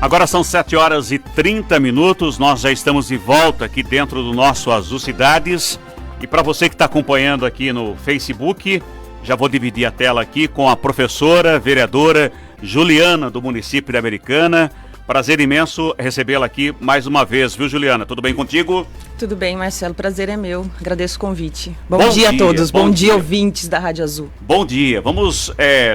Agora são 7h30, nós já estamos de volta aqui dentro do nosso Azul Cidades. E para você que está acompanhando aqui no Facebook, já vou dividir a tela aqui com a professora, vereadora Juliana, do município de Americana. Prazer imenso recebê-la aqui mais uma vez, viu, Juliana? Tudo bem contigo? Tudo bem, Marcelo, prazer é meu, agradeço o convite. Bom dia a todos, bom dia ouvintes da Rádio Azul. Bom dia,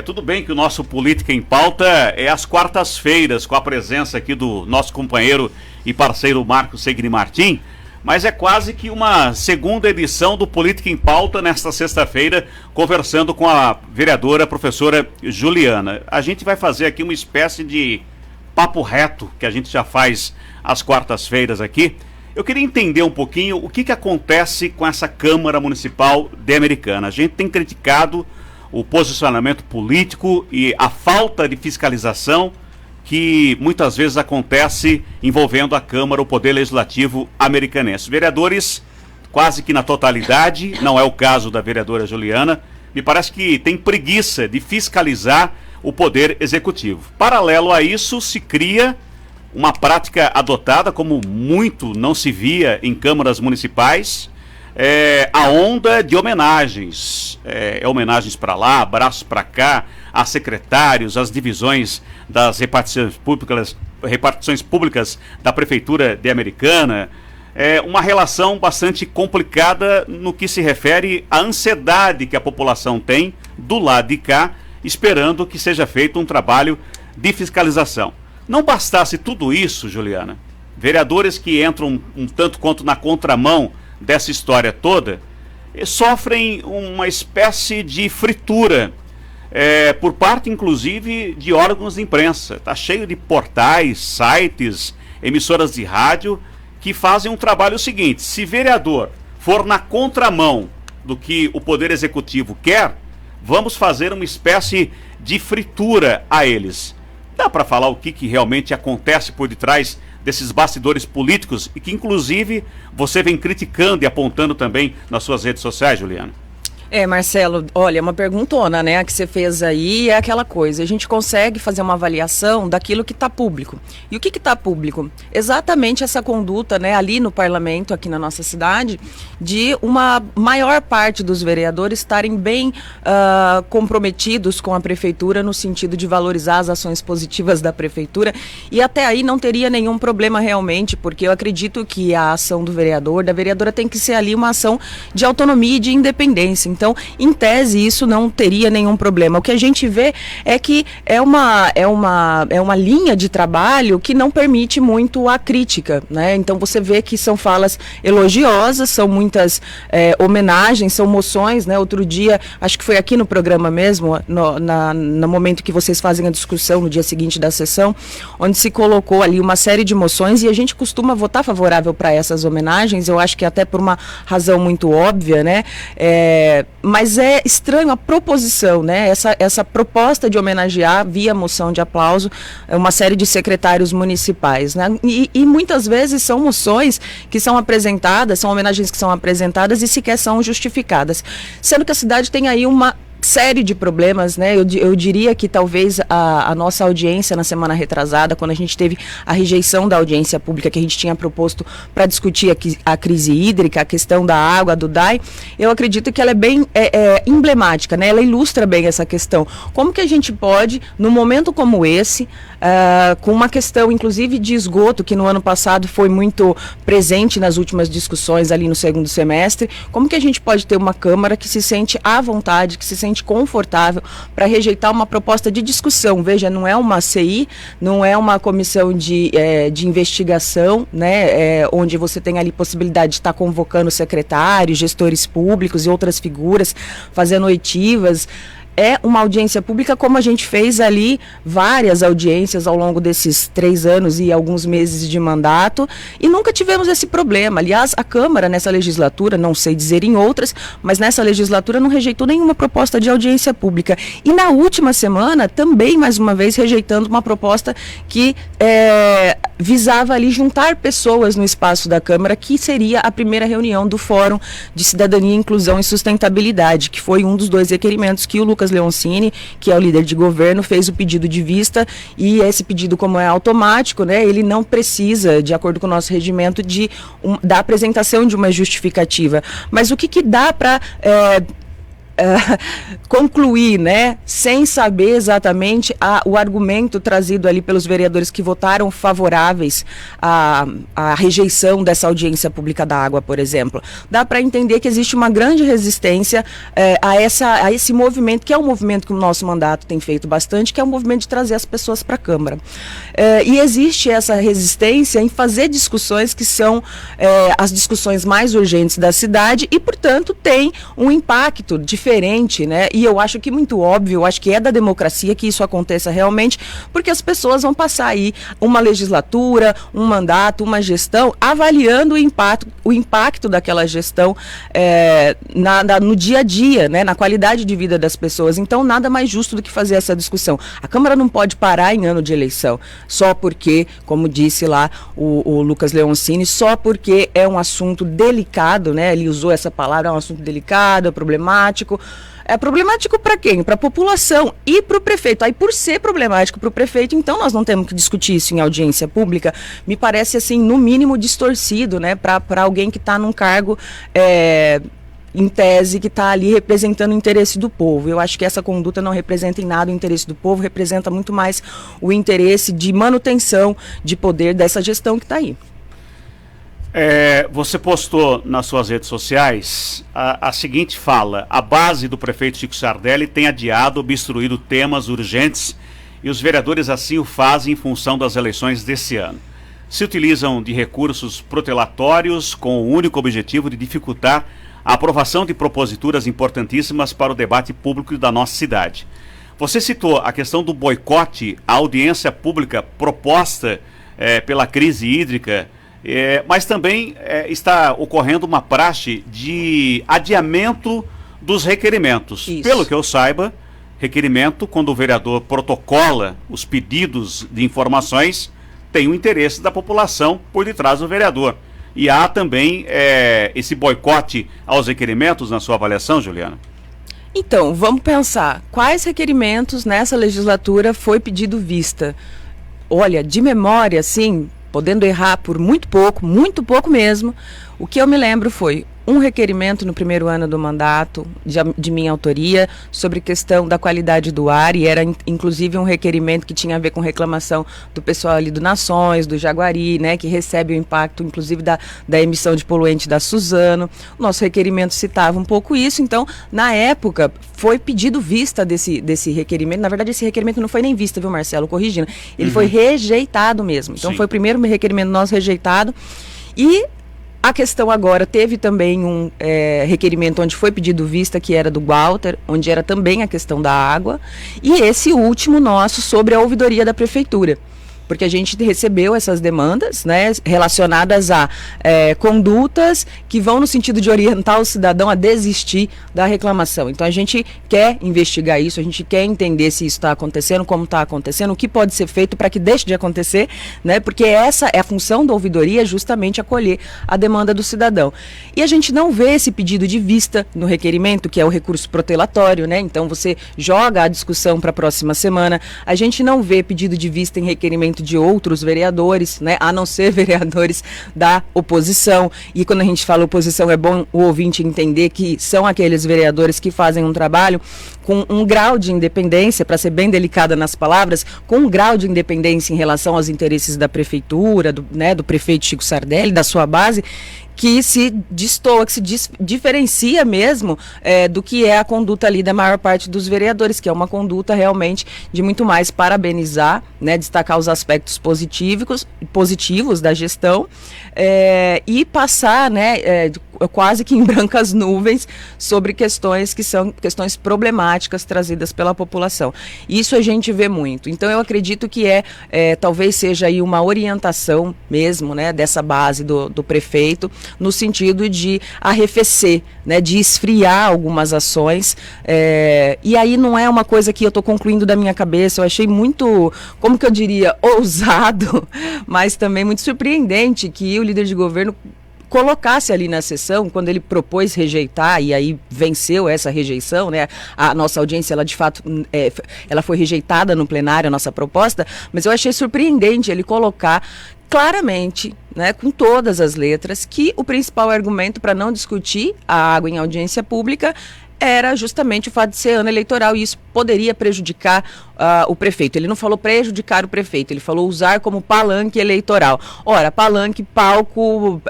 tudo bem que o nosso Política em Pauta é às quartas-feiras, com a presença aqui do nosso companheiro e parceiro Marcos Segni Martim, mas é quase que uma segunda edição do Política em Pauta nesta sexta-feira, conversando com a vereadora professora Juliana. A gente vai fazer aqui uma espécie de papo reto, que a gente já faz às quartas-feiras aqui. Eu queria entender um pouquinho o que acontece com essa Câmara Municipal de Americana. A gente tem criticado o posicionamento político e a falta de fiscalização que muitas vezes acontece envolvendo a Câmara, o Poder Legislativo americanense. Vereadores, quase que na totalidade, não é o caso da vereadora Juliana, me parece que tem preguiça de fiscalizar o Poder Executivo. Paralelo a isso, se cria uma prática adotada, como muito não se via em câmaras municipais, a onda de homenagens. Homenagens para lá, abraços para cá, a secretários, as divisões das repartições públicas da Prefeitura de Americana. Uma relação bastante complicada no que se refere à ansiedade que a população tem do lado de cá, esperando que seja feito um trabalho de fiscalização. Não bastasse tudo isso, Juliana, vereadores que entram um tanto quanto na contramão dessa história toda, sofrem uma espécie de fritura, por parte, inclusive, de órgãos de imprensa. Está cheio de portais, sites, emissoras de rádio, que fazem um trabalho seguinte: se vereador for na contramão do que o Poder Executivo quer, vamos fazer uma espécie de fritura a eles. Dá para falar o que realmente acontece por detrás desses bastidores políticos e que, inclusive, você vem criticando e apontando também nas suas redes sociais, Juliana? Marcelo, olha, uma perguntona, né, a que você fez aí é aquela coisa, a gente consegue fazer uma avaliação daquilo que está público. E o que está público? Exatamente essa conduta, né, ali no parlamento, aqui na nossa cidade, de uma maior parte dos vereadores estarem bem comprometidos com a prefeitura no sentido de valorizar as ações positivas da prefeitura, e até aí não teria nenhum problema realmente, porque eu acredito que a ação do vereador, da vereadora, tem que ser ali uma ação de autonomia e de independência. Então, em tese, isso não teria nenhum problema. O que a gente vê é que é uma linha de trabalho que não permite muito a crítica, né? Então, você vê que são falas elogiosas, são muitas homenagens, são moções, né? Outro dia, acho que foi aqui no programa mesmo, no momento que vocês fazem a discussão, no dia seguinte da sessão, onde se colocou ali uma série de moções, e a gente costuma votar favorável para essas homenagens, eu acho que até por uma razão muito óbvia, né? Mas é estranho a proposição, né? Essa proposta de homenagear via moção de aplauso uma série de secretários municipais, né? E muitas vezes são moções que são apresentadas, são homenagens que são apresentadas e sequer são justificadas, sendo que a cidade tem aí uma série de problemas, né? Eu diria que talvez a nossa audiência na semana retrasada, quando a gente teve a rejeição da audiência pública que a gente tinha proposto para discutir a crise hídrica, a questão da água, do DAI, eu acredito que ela é bem emblemática, né? Ela ilustra bem essa questão. Como que a gente pode, num momento como esse, com uma questão inclusive de esgoto, que no ano passado foi muito presente nas últimas discussões ali no segundo semestre, como que a gente pode ter uma Câmara que se sente à vontade, que se sente confortável para rejeitar uma proposta de discussão? Veja, não é uma CI, não é uma comissão de investigação, né, onde você tem ali possibilidade de estar convocando secretários, gestores públicos e outras figuras, fazendo oitivas. É uma audiência pública, como a gente fez ali várias audiências ao longo desses 3 anos e alguns meses de mandato, e nunca tivemos esse problema. Aliás, a Câmara nessa legislatura, não sei dizer em outras, mas nessa legislatura não rejeitou nenhuma proposta de audiência pública. E na última semana, também, mais uma vez, rejeitando uma proposta que visava ali juntar pessoas no espaço da Câmara, que seria a primeira reunião do Fórum de Cidadania, Inclusão e Sustentabilidade, que foi um dos 2 requerimentos que o Lucas Lucas Leoncini, que é o líder de governo, fez o pedido de vista, e esse pedido, como é automático, né, ele não precisa, de acordo com o nosso regimento, da apresentação de uma justificativa. Mas o que dá para concluir, né, sem saber exatamente o argumento trazido ali pelos vereadores que votaram favoráveis à rejeição dessa audiência pública da água, por exemplo. Dá para entender que existe uma grande resistência a esse movimento, que é um movimento que o nosso mandato tem feito bastante, que é o movimento de trazer as pessoas para a Câmara. E existe essa resistência em fazer discussões que são as discussões mais urgentes da cidade e, portanto, tem um impacto diferente, né? E eu acho que muito óbvio, eu acho que é da democracia que isso aconteça realmente, porque as pessoas vão passar aí uma legislatura, um mandato, uma gestão, avaliando o impacto daquela gestão no dia a dia, né? Na qualidade de vida das pessoas. Então, nada mais justo do que fazer essa discussão. A Câmara não pode parar em ano de eleição, só porque, como disse lá o Lucas Leoncini, só porque é um assunto delicado, né? Ele usou essa palavra, é um assunto delicado, é problemático. É problemático para quem? Para a população e para o prefeito. Aí, por ser problemático para o prefeito, então nós não temos que discutir isso em audiência pública. Me parece, assim, no mínimo distorcido, né? Para alguém que está num cargo em tese, que está ali representando o interesse do povo. Eu acho que essa conduta não representa em nada o interesse do povo, representa muito mais o interesse de manutenção de poder dessa gestão que está aí. Você postou nas suas redes sociais a seguinte fala: a base do prefeito Chico Sardelli tem adiado, obstruído temas urgentes e os vereadores assim o fazem em função das eleições desse ano. Se utilizam de recursos protelatórios com o único objetivo de dificultar a aprovação de proposituras importantíssimas para o debate público da nossa cidade. Você citou a questão do boicote à audiência pública proposta pela crise hídrica, mas também está ocorrendo uma praxe de adiamento dos requerimentos. Isso. Pelo que eu saiba, requerimento, quando o vereador protocola os pedidos de informações, tem o interesse da população por detrás do vereador. E há também esse boicote aos requerimentos na sua avaliação, Juliana? Então, vamos pensar, quais requerimentos nessa legislatura foi pedido vista? Olha, de memória, assim, podendo errar por muito pouco mesmo, o que eu me lembro foi um requerimento no primeiro ano do mandato, de minha autoria, sobre questão da qualidade do ar, e era inclusive um requerimento que tinha a ver com reclamação do pessoal ali do Nações, do Jaguari, né, que recebe o impacto inclusive da emissão de poluente da Suzano. O nosso requerimento citava um pouco isso, então na época foi pedido vista desse requerimento. Na verdade, esse requerimento não foi nem vista, viu, Marcelo, corrigindo, ele foi rejeitado mesmo. Então, sim, foi o primeiro requerimento nosso rejeitado. E a questão agora, teve também um requerimento onde foi pedido vista, que era do Walter, onde era também a questão da água, e esse último nosso sobre a ouvidoria da prefeitura. Porque a gente recebeu essas demandas, né, relacionadas a condutas que vão no sentido de orientar o cidadão a desistir da reclamação. Então a gente quer investigar isso, a gente quer entender se isso está acontecendo, como está acontecendo, o que pode ser feito para que deixe de acontecer, né, porque essa é a função da ouvidoria, justamente acolher a demanda do cidadão. E a gente não vê esse pedido de vista no requerimento, que é o recurso protelatório, né, então você joga a discussão para a próxima semana. A gente não vê pedido de vista em requerimento de outros vereadores, né, a não ser vereadores da oposição. E quando a gente fala oposição, é bom o ouvinte entender que são aqueles vereadores que fazem um trabalho com um grau de independência, para ser bem delicada nas palavras, com um grau de independência em relação aos interesses da prefeitura, do prefeito Chico Sardelli, da sua base, que se destoa, que se diferencia mesmo do que é a conduta ali da maior parte dos vereadores, que é uma conduta realmente de muito mais parabenizar, né, destacar os aspectos positivos da gestão e passar, né, quase que em brancas nuvens sobre questões que são questões problemáticas trazidas pela população. Isso a gente vê muito. Então eu acredito que talvez seja aí uma orientação mesmo, né, dessa base do prefeito, no sentido de arrefecer, né, de esfriar algumas ações, e aí não é uma coisa que eu estou concluindo da minha cabeça. Eu achei muito, como que eu diria, ousado, mas também muito surpreendente que o líder de governo colocasse ali na sessão, quando ele propôs rejeitar, e aí venceu essa rejeição, né? A nossa audiência, ela de fato, ela foi rejeitada no plenário, a nossa proposta, mas eu achei surpreendente ele colocar claramente, né, com todas as letras, que o principal argumento para não discutir a água em audiência pública era justamente o fato de ser ano eleitoral, e isso poderia prejudicar o prefeito. Ele não falou prejudicar o prefeito, ele falou usar como palanque eleitoral. Ora, palanque, palco,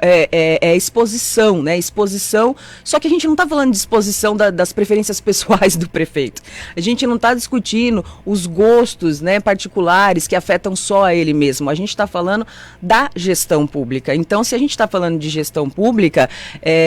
exposição, né? Exposição, só que a gente não está falando de exposição das preferências pessoais do prefeito. A gente não está discutindo os gostos, né, particulares que afetam só a ele mesmo. A gente está falando da gestão pública. Então, se a gente está falando de gestão pública,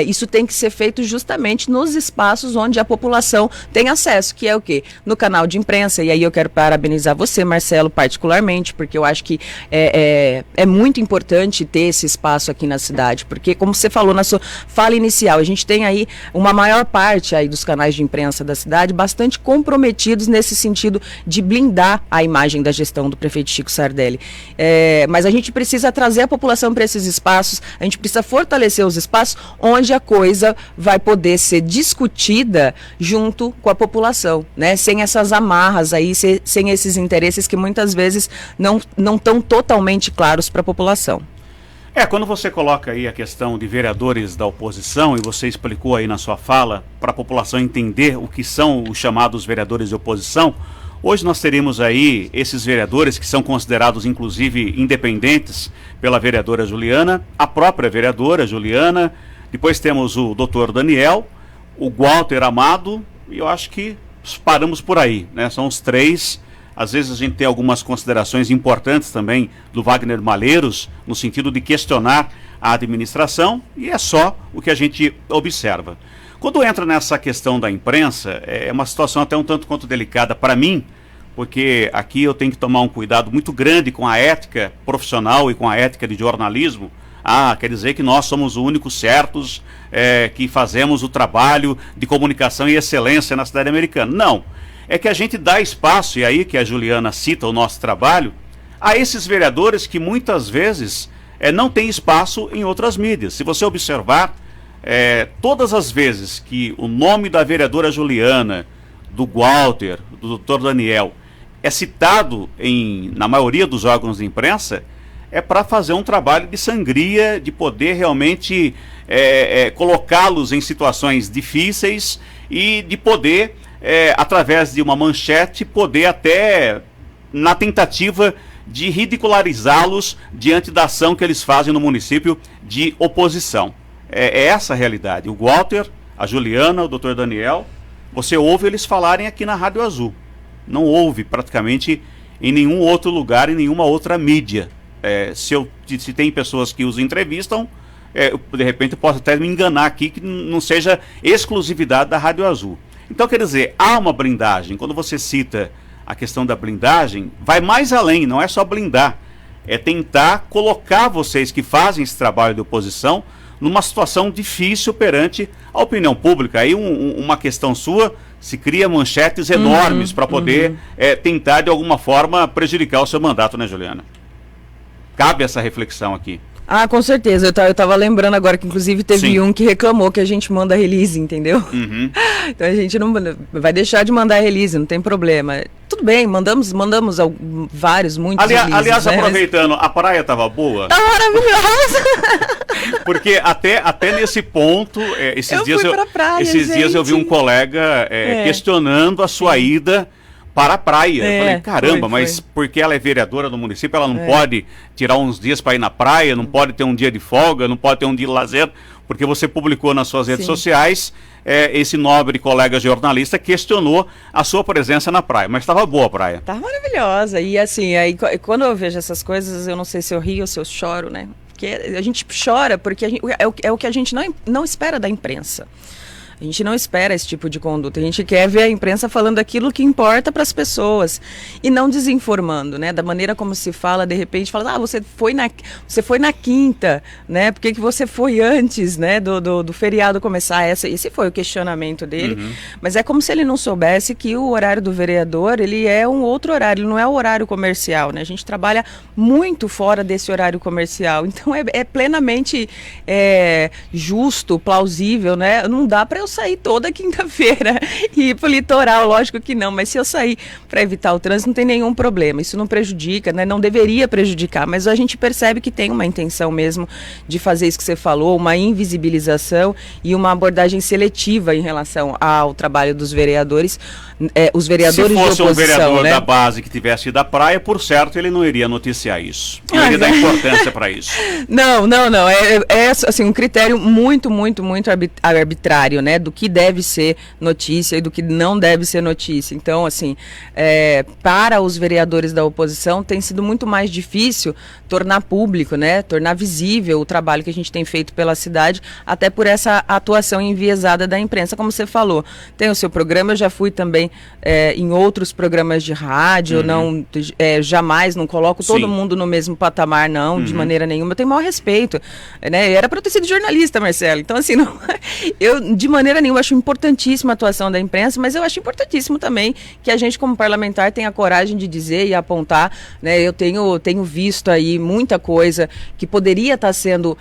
isso tem que ser feito justamente nos espaços onde a população tem acesso, que é o quê? No canal de imprensa. E aí eu quero parabenizar você, Marcelo, particularmente, porque eu acho que é muito importante ter esse espaço aqui na cidade, porque, como você falou na sua fala inicial, a gente tem aí uma maior parte aí dos canais de imprensa da cidade bastante comprometidos nesse sentido de blindar a imagem da gestão do prefeito Chico Sardelli. Mas a gente precisa trazer a população para esses espaços, a gente precisa fortalecer os espaços onde a coisa vai poder ser discutida junto com a população, né? Sem essas amarras aí, sem esses interesses que muitas vezes não estão totalmente claros para a população. Quando você coloca aí a questão de vereadores da oposição, e você explicou aí na sua fala, para a população entender o que são os chamados vereadores de oposição, hoje nós teríamos aí esses vereadores que são considerados inclusive independentes pela vereadora Juliana, a própria vereadora Juliana, depois temos o doutor Daniel, o Walter Amado, e eu acho que paramos por aí, né? São os três. Às vezes a gente tem algumas considerações importantes também do Wagner Malheiros, no sentido de questionar a administração, e é só o que a gente observa. Quando entra nessa questão da imprensa, é uma situação até um tanto quanto delicada para mim, porque aqui eu tenho que tomar um cuidado muito grande com a ética profissional e com a ética de jornalismo. Quer dizer que nós somos os únicos certos que fazemos o trabalho de comunicação e excelência na cidade americana. Não. É que a gente dá espaço, e aí que a Juliana cita o nosso trabalho, a esses vereadores que muitas vezes não têm espaço em outras mídias. Se você observar, todas as vezes que o nome da vereadora Juliana, do Walter, do doutor Daniel, é citado na maioria dos órgãos de imprensa, é para fazer um trabalho de sangria, de poder realmente colocá-los em situações difíceis e de poder, através de uma manchete, poder até, na tentativa de ridicularizá-los diante da ação que eles fazem no município de oposição. É essa a realidade. O Walter, a Juliana, o doutor Daniel, você ouve eles falarem aqui na Rádio Azul. Não ouve praticamente em nenhum outro lugar, em nenhuma outra mídia. Se tem pessoas que os entrevistam, de repente eu posso até me enganar aqui, que não seja exclusividade da Rádio Azul. Então, quer dizer, há uma blindagem. Quando você cita a questão da blindagem, vai mais além, não é só blindar. É tentar colocar vocês que fazem esse trabalho de oposição numa situação difícil perante a opinião pública. Aí uma questão sua, se cria manchetes enormes para poder tentar de alguma forma prejudicar o seu mandato, né, Juliana? Cabe essa reflexão aqui. Com certeza. Eu tava lembrando agora que inclusive teve um que reclamou que a gente manda release, entendeu? Então a gente não vai deixar de mandar release, não tem problema. Tudo bem, mandamos muitos releases. Aliás, aproveitando, a praia tava boa? Tá maravilhosa! Porque até nesse ponto, esses dias eu vi um colega questionando a sua ida para a praia. Eu falei, caramba, mas porque ela é vereadora do município, ela não pode tirar uns dias para ir na praia, não pode ter um dia de folga, não pode ter um dia de lazer, porque você publicou nas suas redes sociais, esse nobre colega jornalista questionou a sua presença na praia, mas estava boa a praia. Estava maravilhosa, e assim, aí, quando eu vejo essas coisas, eu não sei se eu rio ou se eu choro, né? Porque a gente chora porque é o que a gente não espera da imprensa. A gente não espera esse tipo de conduta. A gente quer ver a imprensa falando aquilo que importa para as pessoas e não desinformando, né? Da maneira como se fala, de repente fala, você foi na quinta, né? Por que você foi antes, né? Do feriado começar? Esse foi o questionamento dele. Mas é como se ele não soubesse que o horário do vereador, ele é um outro horário, ele não é o horário comercial, né? A gente trabalha muito fora desse horário comercial. Então é plenamente justo, plausível, né? Não dá para eu sair toda quinta-feira e ir pro litoral, lógico que não, mas se eu sair para evitar o trânsito, não tem nenhum problema. Isso não prejudica, né? Não deveria prejudicar, mas a gente percebe que tem uma intenção mesmo de fazer isso que você falou, uma invisibilização e uma abordagem seletiva em relação ao trabalho dos vereadores, os vereadores de oposição. Se fosse um vereador, né, da base que tivesse ido à praia, por certo, ele não iria noticiar isso. Não iria dar importância para isso. Não. É assim, um critério muito arbitrário, né? Do que deve ser notícia e do que não deve ser notícia. Então, assim, para os vereadores da oposição tem sido muito mais difícil tornar público, né? Tornar visível o trabalho que a gente tem feito pela cidade, até por essa atuação enviesada da imprensa, como você falou. Tem o seu programa, eu já fui também em outros programas de rádio, jamais não coloco todo mundo no mesmo patamar, não, de maneira nenhuma. Eu tenho o maior respeito, né? Era para eu ter sido jornalista, Marcelo. Então, assim, eu de maneira nenhuma acho importantíssima a atuação da imprensa, mas eu acho importantíssimo também que a gente, como parlamentar, tenha coragem de dizer e apontar, né? Eu tenho visto aí muita coisa que poderia estar sendo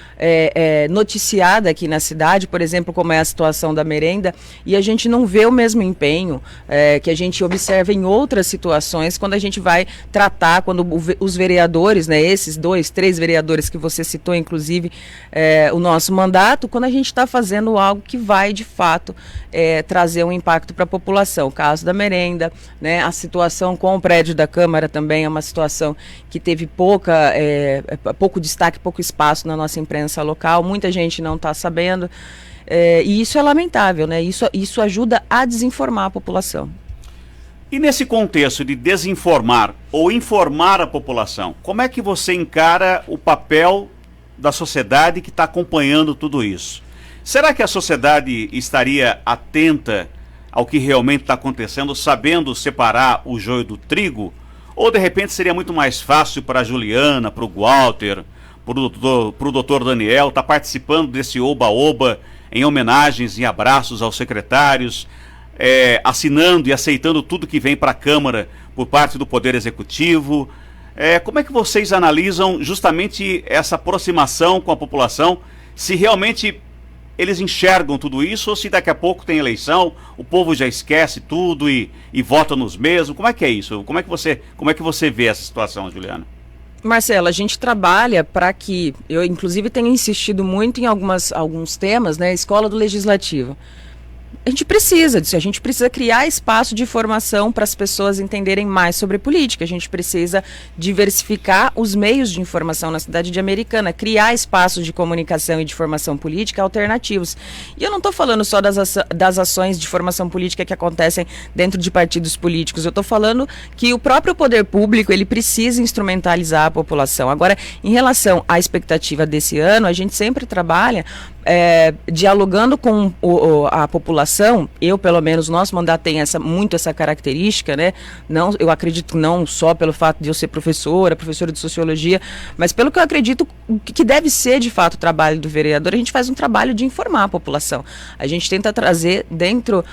noticiada aqui na cidade, por exemplo, como é a situação da merenda, e a gente não vê o mesmo empenho que a gente observa em outras situações quando a gente vai tratar, quando os vereadores, né, esses 2, 3 vereadores que você citou, inclusive, o nosso mandato, quando a gente está fazendo algo que vai, de fato, trazer um impacto para a população. O caso da merenda, né, a situação com o prédio da Câmara também é uma situação que teve pouco destaque, pouco espaço na nossa imprensa local, muita gente não está sabendo, e isso é lamentável, né? Isso ajuda a desinformar a população. E nesse contexto de desinformar ou informar a população, como é que você encara o papel da sociedade que está acompanhando tudo isso? Será que a sociedade estaria atenta ao que realmente está acontecendo, sabendo separar o joio do trigo? Ou de repente seria muito mais fácil para a Juliana, para o Walter, para o doutor Daniel estar participando desse oba-oba em homenagens e abraços aos secretários, assinando e aceitando tudo que vem para a Câmara por parte do Poder Executivo? Como é que vocês analisam justamente essa aproximação com a população, se realmente eles enxergam tudo isso, ou se daqui a pouco tem eleição, o povo já esquece tudo e vota nos mesmos? Como é que é isso? Como é que você vê essa situação, Juliana? Marcela, a gente trabalha para que, eu inclusive tenho insistido muito em alguns temas, né, escola do legislativo. A gente precisa disso, a gente precisa criar espaço de formação para as pessoas entenderem mais sobre política, a gente precisa diversificar os meios de informação na cidade de Americana, criar espaços de comunicação e de formação política alternativos. E eu não estou falando só das ações de formação política que acontecem dentro de partidos políticos, eu estou falando que o próprio poder público, ele precisa instrumentalizar a população. Agora, em relação à expectativa desse ano, a gente sempre trabalha dialogando com a população. Eu, pelo menos, nosso mandato tem muito essa característica, né? Eu acredito não só pelo fato de eu ser professora de sociologia, mas pelo que eu acredito que deve ser, de fato, o trabalho do vereador. A gente faz um trabalho de informar a população. A gente tenta trazer dentro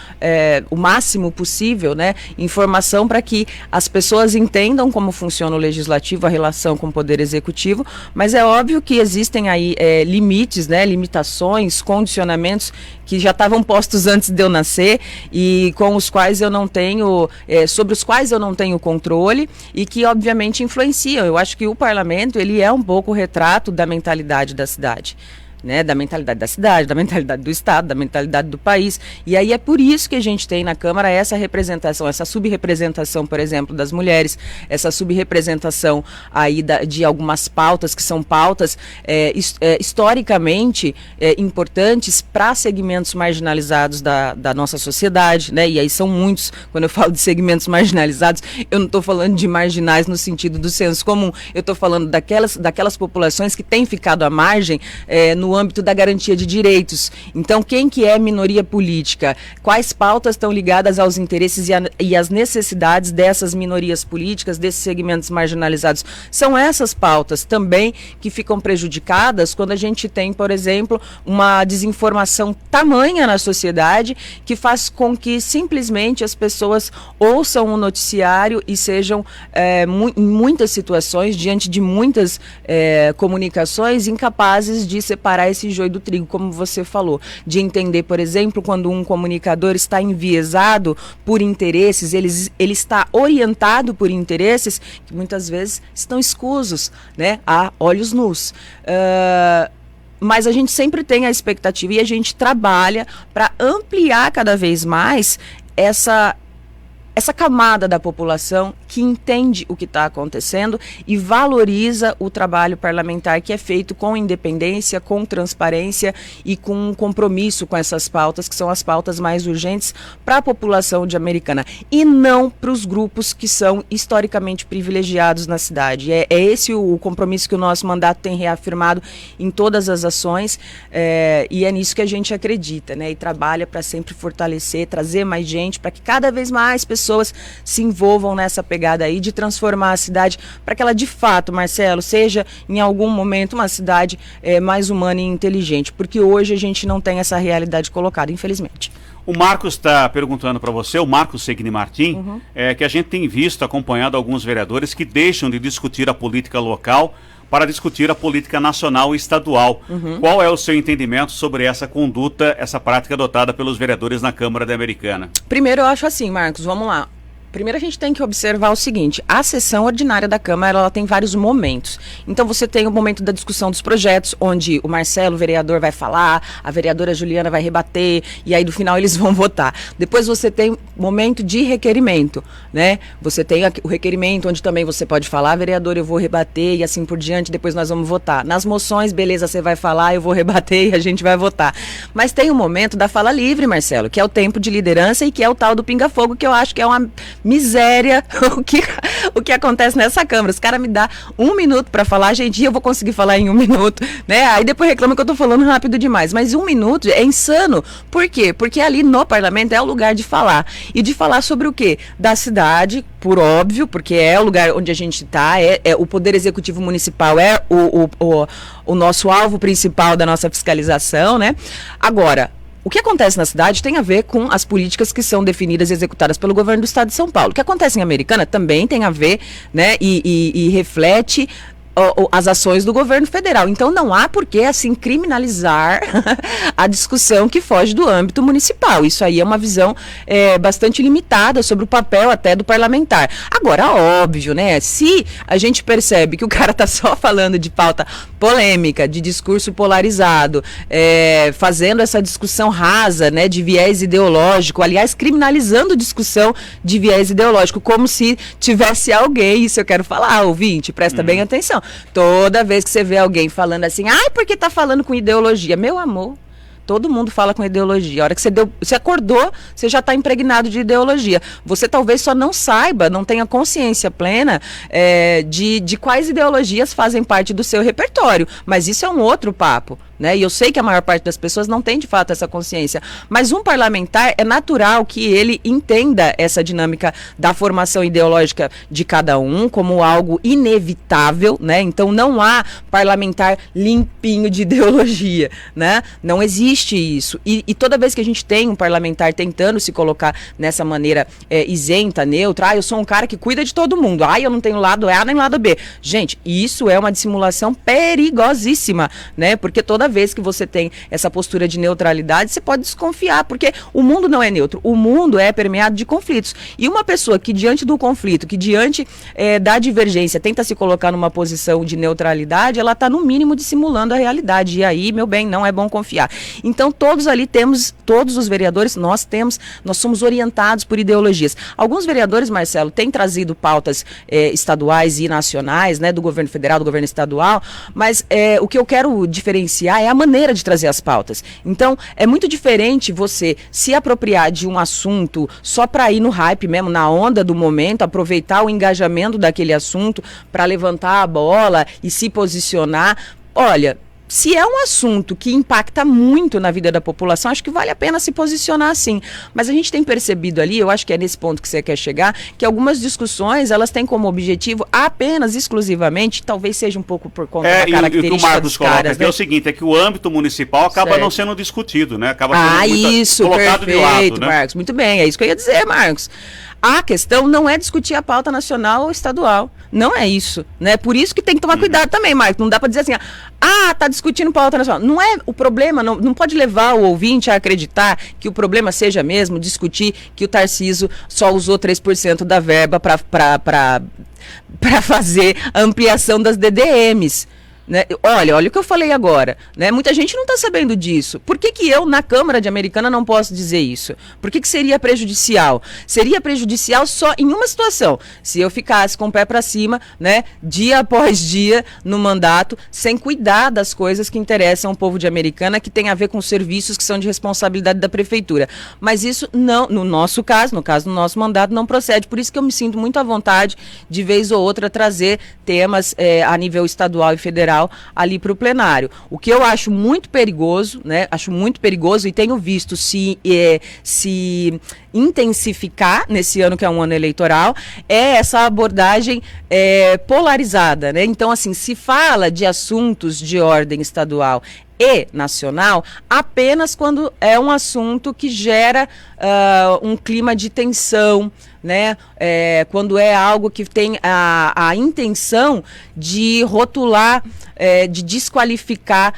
o máximo possível, né, informação para que as pessoas entendam como funciona o legislativo, a relação com o poder executivo, mas é óbvio que existem aí limites, né, limitações, condicionamentos que já estavam postos antes de eu nascer e com os quais eu não tenho, sobre os quais eu não tenho controle e que obviamente influenciam. Eu acho que o parlamento, ele é um pouco o retrato da mentalidade da cidade. Né, da mentalidade da cidade, da mentalidade do Estado, da mentalidade do país. E aí é por isso que a gente tem na Câmara essa representação, essa subrepresentação, por exemplo, das mulheres, essa subrepresentação aí de algumas pautas que são pautas historicamente importantes para segmentos marginalizados da nossa sociedade, né? E aí são muitos. Quando eu falo de segmentos marginalizados, eu não estou falando de marginais no sentido do senso comum, eu estou falando daquelas populações que têm ficado à margem no no âmbito da garantia de direitos. Então, quem que é minoria política? Quais pautas estão ligadas aos interesses e às necessidades dessas minorias políticas, desses segmentos marginalizados? São essas pautas também que ficam prejudicadas quando a gente tem, por exemplo, uma desinformação tamanha na sociedade que faz com que simplesmente as pessoas ouçam o noticiário e sejam, em muitas situações, diante de muitas comunicações, incapazes de separar esse joio do trigo, como você falou, de entender, por exemplo, quando um comunicador está enviesado por interesses, ele está orientado por interesses que muitas vezes estão escusos, né, a olhos nus. Mas a gente sempre tem a expectativa e a gente trabalha para ampliar cada vez mais essa camada da população que entende o que está acontecendo e valoriza o trabalho parlamentar que é feito com independência, com transparência e com um compromisso com essas pautas, que são as pautas mais urgentes para a população de Americana e não para os grupos que são historicamente privilegiados na cidade. É esse o compromisso que o nosso mandato tem reafirmado em todas as ações, e é nisso que a gente acredita, né? E trabalha para sempre fortalecer, trazer mais gente, para que cada vez mais pessoas se envolvam nessa pegada aí de transformar a cidade para que ela de fato, Marcelo, seja em algum momento uma cidade mais humana e inteligente, porque hoje a gente não tem essa realidade colocada, infelizmente. O Marcos está perguntando para você, o Marcos Segni Martim, que a gente tem visto, acompanhado alguns vereadores que deixam de discutir a política local para discutir a política nacional e estadual. Qual é o seu entendimento sobre essa conduta, essa prática adotada pelos vereadores na Câmara da Americana? Primeiro, eu acho assim, Marcos, vamos lá. Primeiro a gente tem que observar o seguinte, a sessão ordinária da Câmara, ela tem vários momentos. Então você tem o momento da discussão dos projetos, onde o Marcelo, o vereador, vai falar, a vereadora Juliana vai rebater, e aí no final eles vão votar. Depois você tem momento de requerimento, né? Você tem o requerimento, onde também você pode falar, vereador, eu vou rebater, e assim por diante, depois nós vamos votar. Nas moções, beleza, você vai falar, eu vou rebater, e a gente vai votar. Mas tem o momento da fala livre, Marcelo, que é o tempo de liderança e que é o tal do pinga-fogo, que eu acho que é uma miséria o que acontece nessa Câmara. Os caras me dão 1 minuto para falar, gente, eu vou conseguir falar em 1 minuto, né? Aí depois reclama que eu tô falando rápido demais. Mas 1 minuto é insano. Por quê? Porque ali no parlamento é o lugar de falar. E de falar sobre o quê? Da cidade, por óbvio, porque é o lugar onde a gente está, é o Poder Executivo Municipal, é o nosso alvo principal da nossa fiscalização, né? Agora, o que acontece na cidade tem a ver com as políticas que são definidas e executadas pelo governo do estado de São Paulo. O que acontece em Americana também tem a ver, né, e reflete as ações do governo federal. Então não há por que assim criminalizar a discussão que foge do âmbito municipal. Isso aí é uma visão bastante limitada sobre o papel até do parlamentar. Agora, óbvio, né? Se a gente percebe que o cara tá só falando de pauta polêmica, de discurso polarizado, fazendo essa discussão rasa, né, de viés ideológico, aliás, criminalizando discussão de viés ideológico, como se tivesse alguém, isso eu quero falar, ouvinte, presta bem atenção. Toda vez que você vê alguém falando assim, porque tá falando com ideologia, meu amor, todo mundo fala com ideologia. A hora que você acordou, você já está impregnado de ideologia. Você talvez só não saiba, não tenha consciência plena de quais ideologias fazem parte do seu repertório. Mas isso é um outro papo, né? E eu sei que a maior parte das pessoas não tem de fato essa consciência. Mas um parlamentar é natural que ele entenda essa dinâmica da formação ideológica de cada um como algo inevitável, né? Então não há parlamentar limpinho de ideologia, né? Não existe isso. E toda vez que a gente tem um parlamentar tentando se colocar nessa maneira isenta, neutra, eu sou um cara que cuida de todo mundo, eu não tenho lado A nem lado B. Gente, isso é uma dissimulação perigosíssima, né? Porque toda vez que você tem essa postura de neutralidade, você pode desconfiar, porque o mundo não é neutro, o mundo é permeado de conflitos. E uma pessoa que diante do conflito, que diante da divergência, tenta se colocar numa posição de neutralidade, ela está no mínimo dissimulando a realidade. E aí, meu bem, não é bom confiar. Então, todos ali temos, todos os vereadores, nós somos orientados por ideologias. Alguns vereadores, Marcelo, têm trazido pautas estaduais e nacionais, né, do governo federal, do governo estadual, mas o que eu quero diferenciar é a maneira de trazer as pautas. Então, é muito diferente você se apropriar de um assunto só para ir no hype mesmo, na onda do momento, aproveitar o engajamento daquele assunto para levantar a bola e se posicionar. Olha, se é um assunto que impacta muito na vida da população, acho que vale a pena se posicionar assim. Mas a gente tem percebido ali, eu acho que é nesse ponto que você quer chegar, que algumas discussões, elas têm como objetivo apenas, exclusivamente, talvez seja um pouco por conta da característica e o que o Marcos coloca caras, aqui é o seguinte, é que o âmbito municipal acaba não sendo discutido, né? Acaba sendo isso, colocado perfeito, de lado, né? Marcos, muito bem, é isso que eu ia dizer, Marcos. A questão não é discutir a pauta nacional ou estadual. Não é isso, né? Por isso que tem que tomar cuidado também, Marcos. Não dá para dizer assim, tá discutindo pauta nacional. Não é o problema, não pode levar o ouvinte a acreditar que o problema seja mesmo discutir que o Tarcísio só usou 3% da verba para fazer a ampliação das DDMs. Né? Olha o que eu falei agora, né? Muita gente não está sabendo disso. Por que eu, na Câmara de Americana, não posso dizer isso? Por que seria prejudicial? Seria prejudicial só em uma situação, se eu ficasse com o pé para cima, né, dia após dia, no mandato, sem cuidar das coisas que interessam o povo de Americana, que tem a ver com serviços que são de responsabilidade da Prefeitura. Mas isso não, no nosso caso, no caso do nosso mandato, não procede. Por isso que eu me sinto muito à vontade, de vez ou outra, trazer temas a nível estadual e federal ali para o plenário. O que eu acho muito perigoso, né? Acho muito perigoso e tenho visto se intensificar nesse ano que é um ano eleitoral, é essa abordagem polarizada, né? Então, assim, se fala de assuntos de ordem estadual e nacional apenas quando é um assunto que gera um clima de tensão, né? Quando é algo que tem a intenção de rotular, de desqualificar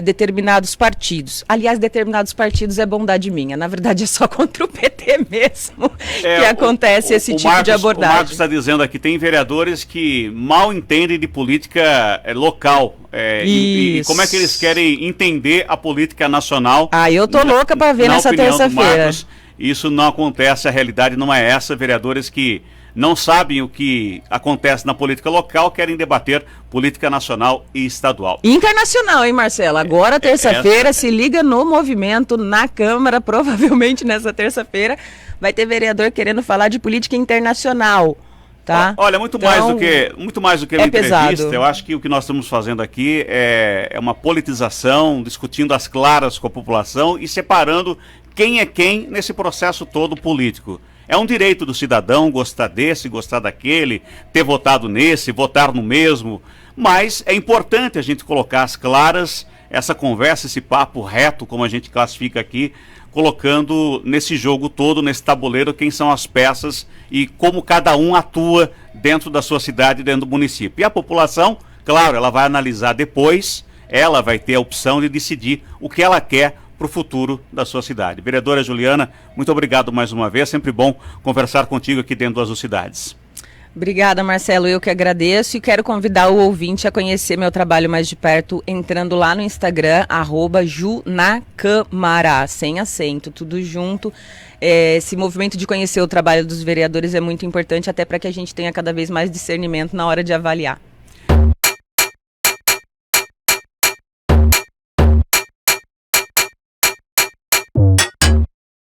determinados partidos. Aliás, determinados partidos é bondade minha. Na verdade, é só contra o PT mesmo que acontece esse tipo de abordagem. O Marcos está dizendo aqui, tem vereadores que mal entendem de política local. E como é que eles querem entender a política nacional? Eu tô louca para ver nessa terça-feira. Isso não acontece, a realidade não é essa. Vereadores que não sabem o que acontece na política local querem debater política nacional e estadual. Internacional, hein, Marcelo? Agora, terça-feira, se liga no movimento na Câmara, provavelmente nessa terça-feira, vai ter vereador querendo falar de política internacional. Tá? Olha, muito mais do que uma entrevista. Pesado. Eu acho que o que nós estamos fazendo aqui é uma politização, discutindo às claras com a população e separando quem é quem nesse processo todo político. É um direito do cidadão gostar desse, gostar daquele, ter votado nesse, votar no mesmo, mas é importante a gente colocar às claras essa conversa, esse papo reto, como a gente classifica aqui, colocando nesse jogo todo, nesse tabuleiro, quem são as peças e como cada um atua dentro da sua cidade, dentro do município. E a população, claro, ela vai analisar depois, ela vai ter a opção de decidir o que ela quer para o futuro da sua cidade. Vereadora Juliana, muito obrigado mais uma vez, sempre bom conversar contigo aqui dentro das cidades. Obrigada, Marcelo, eu que agradeço e quero convidar o ouvinte a conhecer meu trabalho mais de perto, entrando lá no Instagram, @junacamara, sem acento, tudo junto. Esse movimento de conhecer o trabalho dos vereadores é muito importante, até para que a gente tenha cada vez mais discernimento na hora de avaliar.